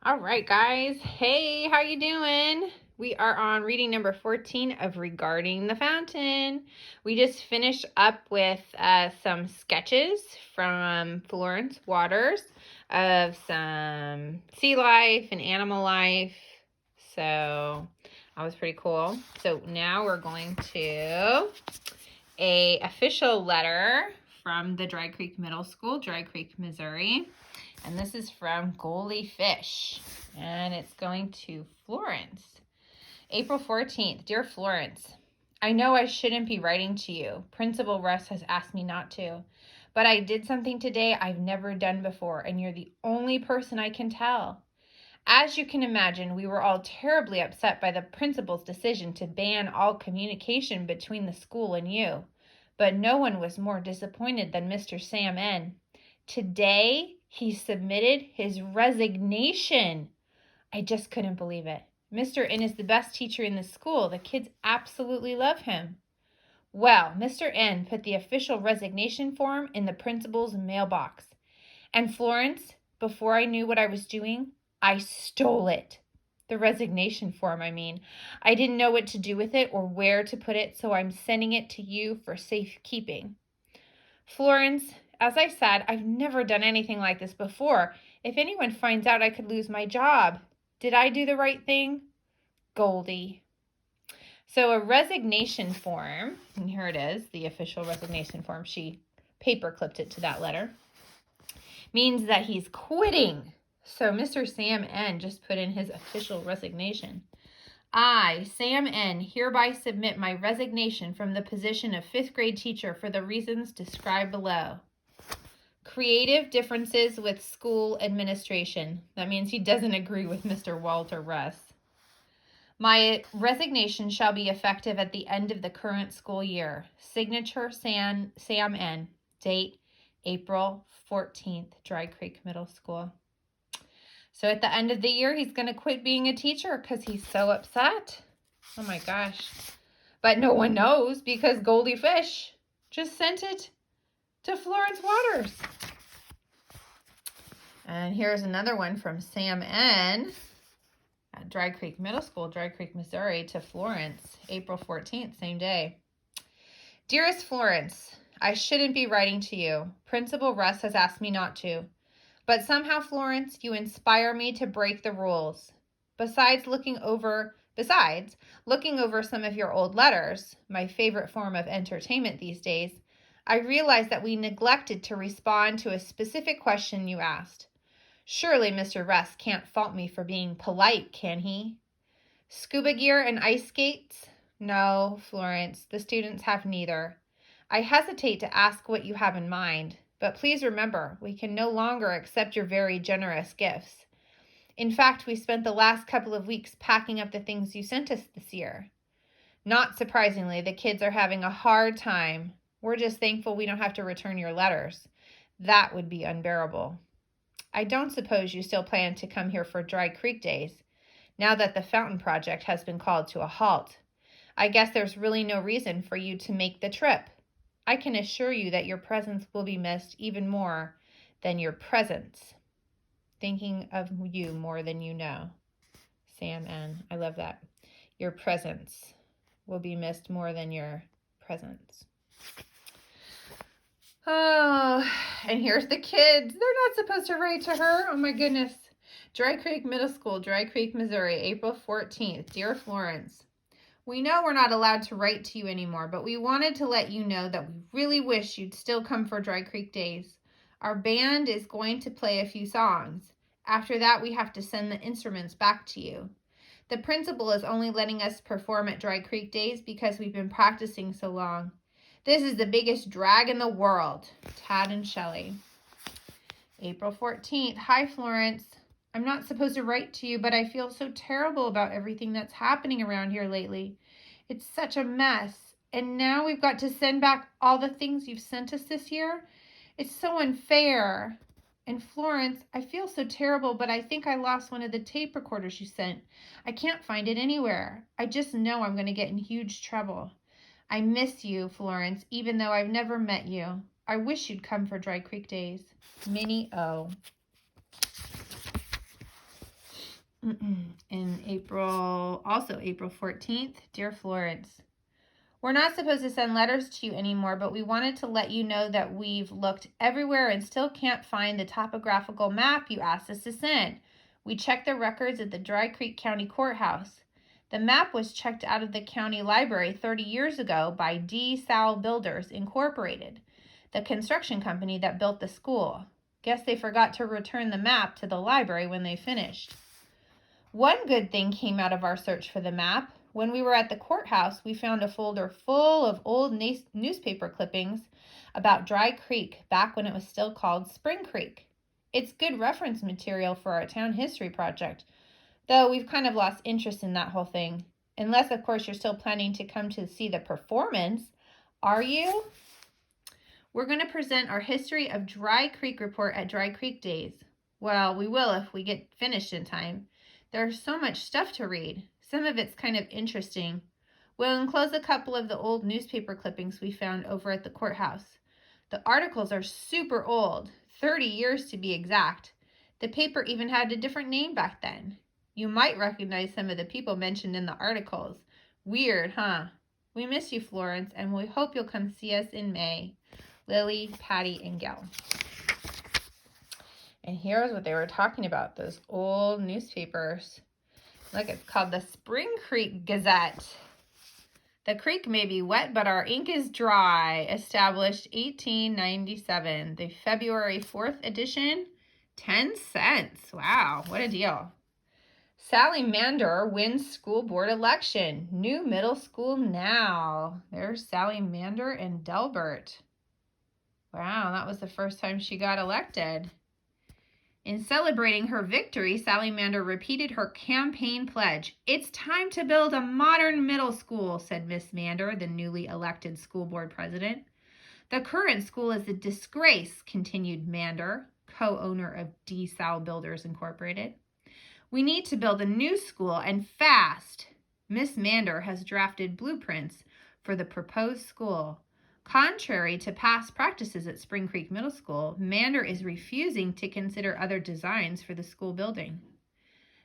All right, guys. Hey, how you doing? We are on reading number 14 of Regarding the Fountain. We just finished up with some sketches from Florence Waters of some sea life and animal life. So that was pretty cool. So now we're going to a official letter from the Dry Creek Middle School, Dry Creek, Missouri. And this is from Goldie Fish. And it's going to Florence. April 14th. Dear Florence, I know I shouldn't be writing to you. Principal Russ has asked me not to. But I did something today I've never done before, and you're the only person I can tell. As you can imagine, we were all terribly upset by the principal's decision to ban all communication between the school and you. But no one was more disappointed than Mr. Sam N. Today, he submitted his resignation. I just couldn't believe it. Mr. N is the best teacher in the school. The kids absolutely love him. Well, Mr. N put the official resignation form in the principal's mailbox. And Florence, before I knew what I was doing, I stole it. The resignation form, I mean. I didn't know what to do with it or where to put it, so I'm sending it to you for safekeeping. Florence, as I said, I've never done anything like this before. If anyone finds out, I could lose my job. Did I do the right thing? Goldie. So a resignation form, and here it is, the official resignation form. She paper clipped it to that letter. Means that he's quitting. So Mr. Sam N just put in his official resignation. I, Sam N, hereby submit my resignation from the position of 5th grade teacher for the reasons described below. Creative differences with school administration. That means he doesn't agree with Mr. Walter Russ. My resignation shall be effective at the end of the current school year. Signature Sam N. Date April 14th, Dry Creek Middle School. So at the end of the year, he's going to quit being a teacher because he's so upset. Oh my gosh. But no one knows because Goldie Fish just sent it to Florence Waters. And here's another one from Sam N. at Dry Creek Middle School, Dry Creek, Missouri, to Florence, April 14th, same day. Dearest Florence, I shouldn't be writing to you. Principal Russ has asked me not to. But somehow, Florence, you inspire me to break the rules. Besides looking over some of your old letters, my favorite form of entertainment these days, I realized that we neglected to respond to a specific question you asked. Surely Mr. Russ can't fault me for being polite, can he? Scuba gear and ice skates? No, Florence, the students have neither. I hesitate to ask what you have in mind. But please remember, we can no longer accept your very generous gifts. In fact, we spent the last couple of weeks packing up the things you sent us this year. Not surprisingly, the kids are having a hard time. We're just thankful we don't have to return your letters. That would be unbearable. I don't suppose you still plan to come here for Dry Creek Days, now that the fountain project has been called to a halt. I guess there's really no reason for you to make the trip. I can assure you that your presence will be missed even more than your presence. Thinking of you more than you know. Sam N. I love that. Your presence will be missed more than your presence. Oh, and here's the kids. They're not supposed to write to her. Oh my goodness. Dry Creek Middle School, Dry Creek, Missouri, April 14th. Dear Florence, we know we're not allowed to write to you anymore, but we wanted to let you know that we really wish you'd still come for Dry Creek Days. Our band is going to play a few songs. After that, we have to send the instruments back to you. The principal is only letting us perform at Dry Creek Days because we've been practicing so long. This is the biggest drag in the world. Tad and Shelley. April 14th. Hi, Florence. I'm not supposed to write to you, but I feel so terrible about everything that's happening around here lately. It's such a mess. And now we've got to send back all the things you've sent us this year. It's so unfair. And Florence, I feel so terrible, but I think I lost one of the tape recorders you sent. I can't find it anywhere. I just know I'm going to get in huge trouble. I miss you, Florence, even though I've never met you. I wish you'd come for Dry Creek Days. Minnie O. In April 14th, Dear Florence, we're not supposed to send letters to you anymore, but we wanted to let you know that we've looked everywhere and still can't find the topographical map you asked us to send. We checked the records at the Dry Creek County Courthouse. The map was checked out of the county library 30 years ago by DeSalle Builders Incorporated, the construction company that built the school. Guess they forgot to return the map to the library when they finished. One good thing came out of our search for the map. When we were at the courthouse, we found a folder full of old newspaper clippings about Dry Creek back when it was still called Spring Creek. It's good reference material for our town history project, though we've kind of lost interest in that whole thing. Unless, of course, you're still planning to come to see the performance. Are you? We're going to present our History of Dry Creek report at Dry Creek Days. Well, we will if we get finished in time. There's so much stuff to read. Some of it's kind of interesting. We'll enclose a couple of the old newspaper clippings we found over at the courthouse. The articles are super old, 30 years to be exact. The paper even had a different name back then. You might recognize some of the people mentioned in the articles. Weird, huh? We miss you, Florence, and we hope you'll come see us in May. Lily, Patty, and Gail. And here's what they were talking about, those old newspapers. Look, it's called the Spring Creek Gazette. The creek may be wet, but our ink is dry. Established 1897. The February 4th edition, 10 cents. Wow, what a deal. Sally Mander wins school board election. New middle school now. There's Sally Mander and Delbert. Wow, that was the first time she got elected. In celebrating her victory, Sally Mander repeated her campaign pledge. It's time to build a modern middle school, said Miss Mander, the newly elected school board president. The current school is a disgrace, continued Mander, co-owner of DeSalle Builders Incorporated. We need to build a new school, and fast. Miss Mander has drafted blueprints for the proposed school. Contrary to past practices at Spring Creek Middle School, Mander is refusing to consider other designs for the school building.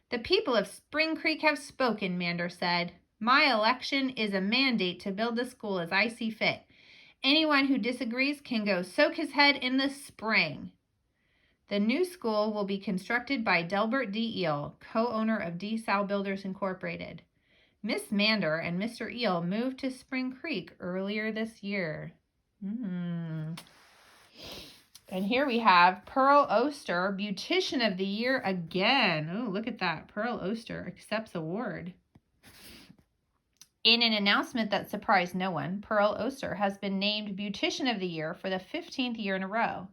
The people of Spring Creek have spoken, Mander said. My election is a mandate to build the school as I see fit. Anyone who disagrees can go soak his head in the spring. The new school will be constructed by Delbert D. Eel, co-owner of DeSalle Builders Incorporated. Miss Mander and Mr. Eel moved to Spring Creek earlier this year. And here we have Pearl Oster, Beautician of the Year again. Oh, look at that. Pearl Oster accepts award. In an announcement that surprised no one, Pearl Oster has been named Beautician of the Year for the 15th year in a row.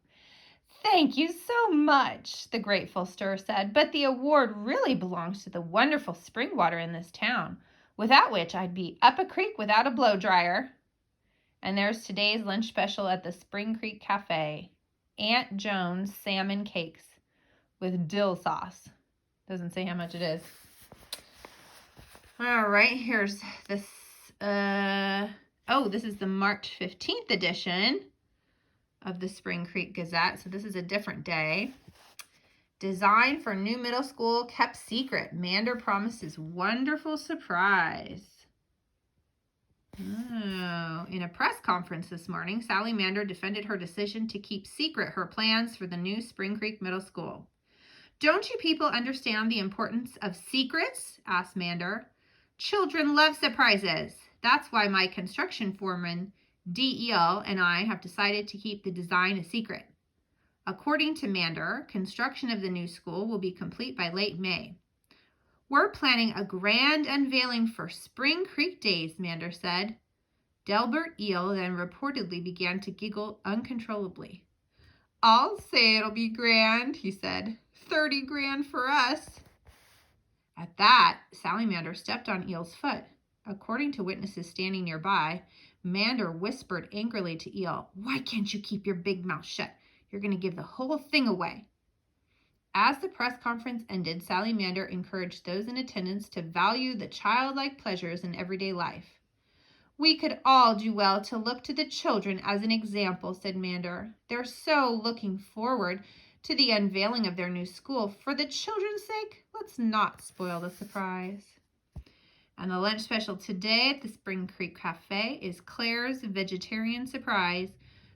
Thank you so much, the grateful Stir said, but the award really belongs to the wonderful spring water in this town, without which I'd be up a creek without a blow dryer. And there's today's lunch special at the Spring Creek Cafe. Aunt Joan's salmon cakes with dill sauce. Doesn't say how much it is. All right, here's this. This is the March 15th edition of the Spring Creek Gazette. So this is a different day. Design for new middle school kept secret. Mander promises wonderful surprise. Oh, in a press conference this morning, Sally Mander defended her decision to keep secret her plans for the new Spring Creek Middle School. Don't you people understand the importance of secrets? Asked Mander. Children love surprises. That's why my construction foreman, D.E.L., and I have decided to keep the design a secret. According to Mander, construction of the new school will be complete by late May. We're planning a grand unveiling for Spring Creek Days, Mander said. Delbert Eel then reportedly began to giggle uncontrollably. I'll say it'll be grand, he said. 30 grand for us. At that, Sally Mander stepped on Eel's foot. According to witnesses standing nearby, Mander whispered angrily to Eel, Why can't you keep your big mouth shut? You're going to give the whole thing away. As the press conference ended, Sally Mander encouraged those in attendance to value the childlike pleasures in everyday life. We could all do well to look to the children as an example, said Mander. They're so looking forward to the unveiling of their new school. For the children's sake, Let's not spoil the surprise. And the lunch special today at the Spring Creek Cafe is Claire's Vegetarian Surprise,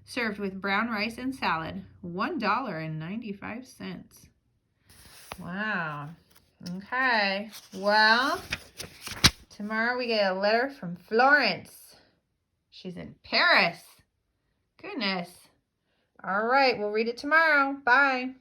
served with brown rice and salad, $1.95. Wow. Okay. Well, tomorrow we get a letter from Florence. She's in Paris. Goodness. All right, we'll read it tomorrow. Bye.